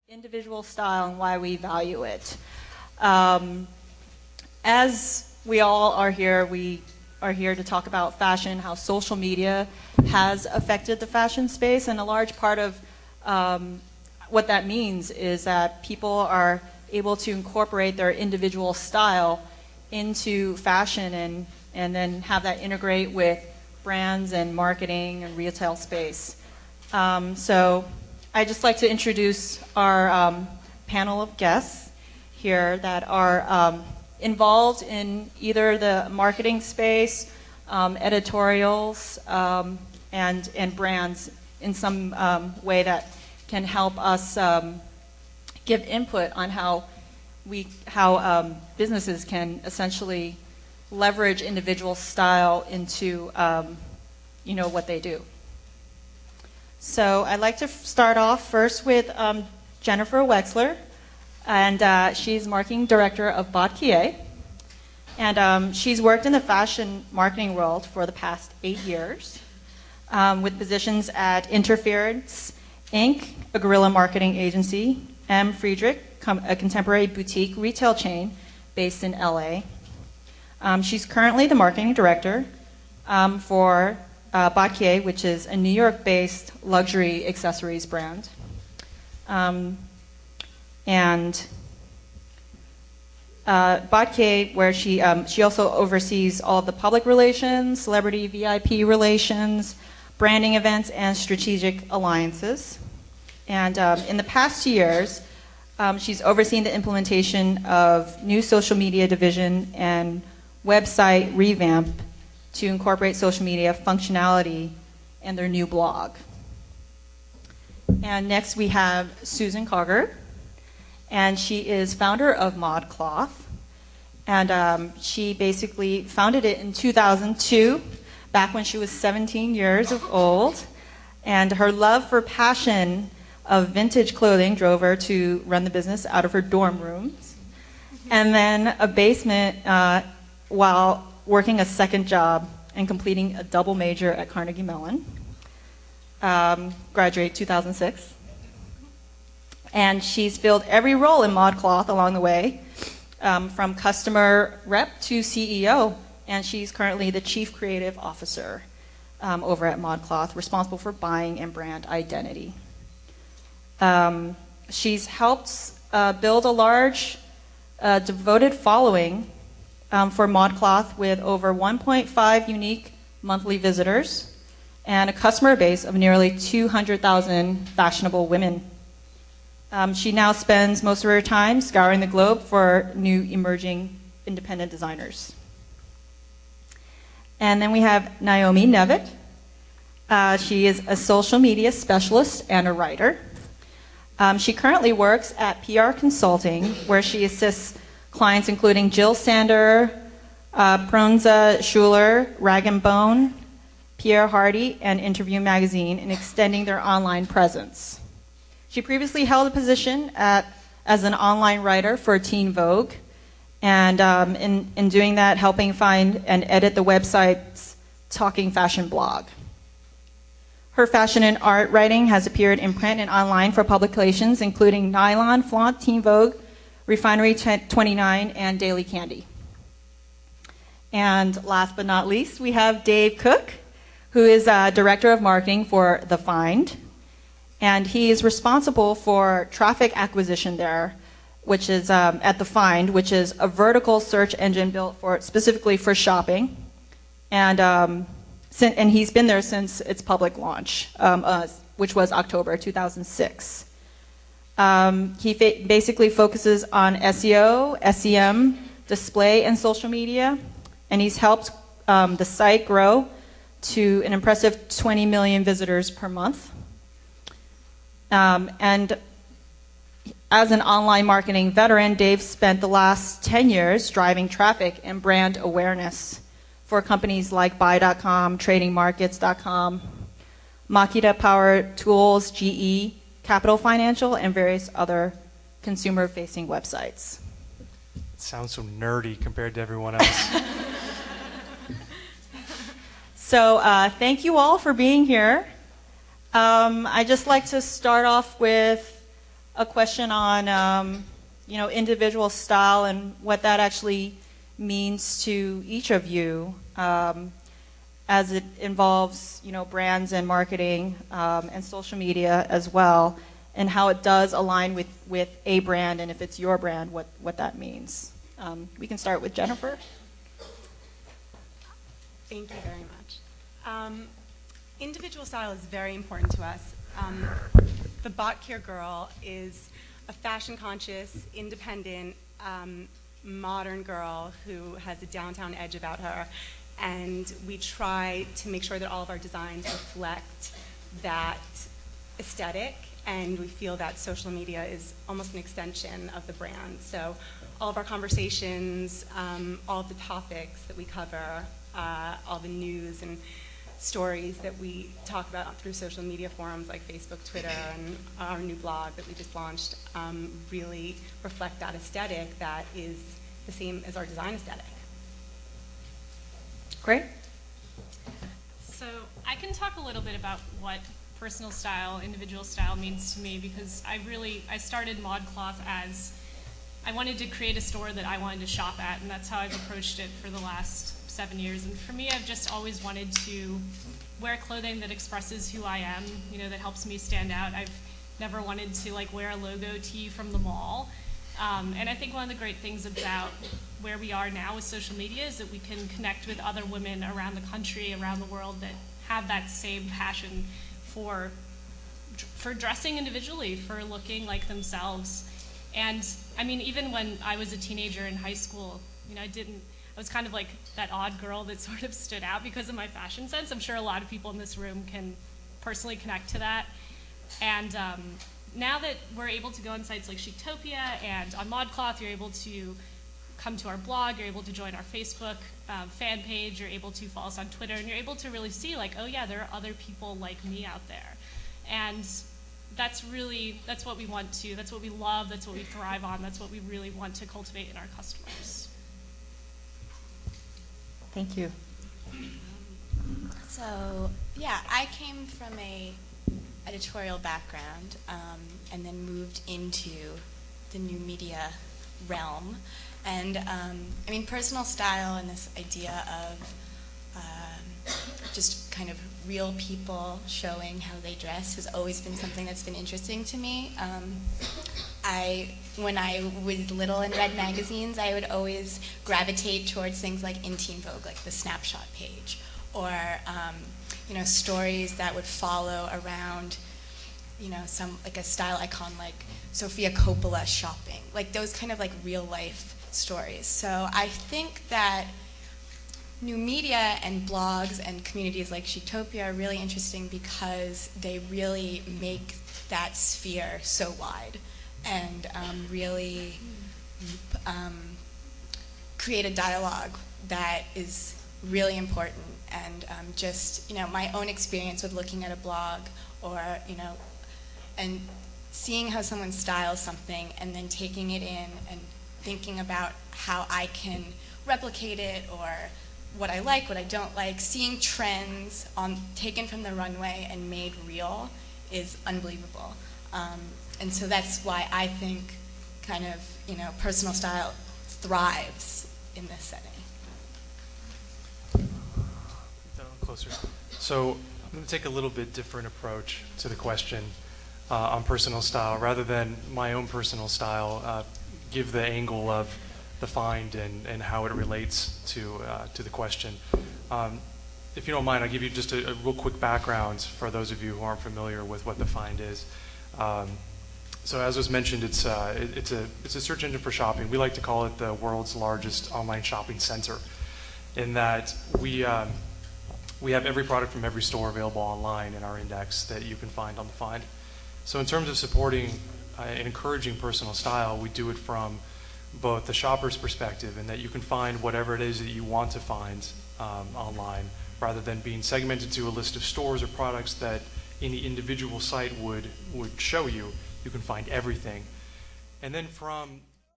individual style and why we value it. As we all are here, we are here to talk about fashion, how social media has affected the fashion space, and a large part of what that means is that people are able to incorporate their individual style into fashion and then have that integrate with brands and marketing and retail space. So I'd just like to introduce our panel of guests here that are involved in either the marketing space, editorials, and brands in some way that can help us give input on how businesses can essentially leverage individual style into what they do. So I'd like to start off first with Jennifer Wexler, and she's marketing director of Botkier. And she's worked in the fashion marketing world for the past 8 years with positions at Interference Inc., a guerrilla marketing agency, M. Friedrich, a contemporary boutique retail chain based in LA. She's currently the marketing director for Botkier, which is a New York-based luxury accessories brand. Botkier, where she also oversees all of the public relations, celebrity VIP relations, branding events, and strategic alliances. And in the past 2 years, she's overseen the implementation of new social media division and website revamp to incorporate social media functionality in their new blog. And next we have Susan Cogger, and she is founder of ModCloth. And she basically founded it in 2002, back when she was 17 years old. And her love for passion of vintage clothing drove her to run the business out of her dorm rooms. And then a basement while working a second job and completing a double major at Carnegie Mellon. Graduated 2006. And she's filled every role in ModCloth along the way, from customer rep to CEO. And she's currently the chief creative officer over at ModCloth, responsible for buying and brand identity. She's helped build a large, devoted following for ModCloth with over 1.5 unique monthly visitors and a customer base of nearly 200,000 fashionable women. She now spends most of her time scouring the globe for new emerging independent designers. And then we have Naomi Nevitt. She is a social media specialist and a writer. She currently works at PR Consulting, where she assists clients including Jill Sander, Pronza Schuler, Rag & Bone, Pierre Hardy, and Interview Magazine in extending their online presence. She previously held a position as an online writer for Teen Vogue, and in doing that, helping find and edit the website's Talking Fashion blog. Her fashion and art writing has appeared in print and online for publications including Nylon, Flaunt, Teen Vogue, Refinery 29, and Daily Candy. And last but not least, we have Dave Cook, who is Director of Marketing for TheFind. And he is responsible for traffic acquisition there, which is at TheFind, which is a vertical search engine built specifically for shopping. And he's been there since its public launch, which was October 2006. He basically focuses on SEO, SEM, display, and social media, and he's helped the site grow to an impressive 20 million visitors per month. And as an online marketing veteran, Dave spent the last 10 years driving traffic and brand awareness for companies like Buy.com, TradingMarkets.com, Makita Power Tools, GE, Capital Financial, and various other consumer-facing websites. It sounds so nerdy compared to everyone else. So thank you all for being here. I'd just like to start off with a question on individual style and what that actually means to each of you, as it involves brands and marketing and social media as well, and how it does align with a brand, and if it's your brand, what that means. We can start with Jennifer. Thank you very much. Individual style is very important to us. The Botkier girl is a fashion-conscious, independent, modern girl who has a downtown edge about her, and we try to make sure that all of our designs reflect that aesthetic, and we feel that social media is almost an extension of the brand. So all of our conversations, all of the topics that we cover, all the news and stories that we talk about through social media forums like Facebook, Twitter, and our new blog that we just launched really reflect that aesthetic that is the same as our design aesthetic. Great. So I can talk a little bit about what personal style, individual style means to me, because I started ModCloth as I wanted to create a store that I wanted to shop at, and that's how I've approached it for the last 7 years. And for me, I've just always wanted to wear clothing that expresses who I am, that helps me stand out. I've never wanted to wear a logo tee from the mall. And I think one of the great things about where we are now with social media is that we can connect with other women around the country, around the world, that have that same passion for dressing individually, for looking like themselves. And I mean, even when I was a teenager in high school, I was kind of like that odd girl that sort of stood out because of my fashion sense. I'm sure a lot of people in this room can personally connect to that. And now that we're able to go on sites like Chictopia and on ModCloth, you're able to come to our blog, you're able to join our Facebook fan page, you're able to follow us on Twitter, and you're able to really see oh yeah, there are other people like me out there. And that's what we want to, that's what we love, that's what we thrive on, that's what we really want to cultivate in our customers. Thank you. So yeah, I came from a editorial background and then moved into the new media realm. And I mean, personal style and this idea of just kind of real people showing how they dress has always been something that's been interesting to me. When I was little and read magazines, I would always gravitate towards things like in Teen Vogue, like the snapshot page, or stories that would follow around, some a style icon like Sofia Coppola shopping, like those kind of real life stories. So I think that new media and blogs and communities like Chictopia are really interesting because they really make that sphere so wide and really create a dialogue that is really important. And just my own experience with looking at a blog or and seeing how someone styles something and then taking it in and thinking about how I can replicate it or what I like, what I don't like, seeing trends taken from the runway and made real is unbelievable. And so that's why I think kind of personal style thrives in this setting. Closer. So I'm going to take a little bit different approach to the question on personal style. Rather than my own personal style, give the angle of TheFind and how it relates to the question. If you don't mind, I'll give you just a real quick background for those of you who aren't familiar with what TheFind is. So as was mentioned, it's a search engine for shopping. We like to call it the world's largest online shopping center, in that we have every product from every store available online in our index that you can find on TheFind. So in terms of supporting and encouraging personal style, we do it from both the shopper's perspective, and that you can find whatever it is that you want to find online, rather than being segmented to a list of stores or products that any individual site would show you. You can find everything. And then from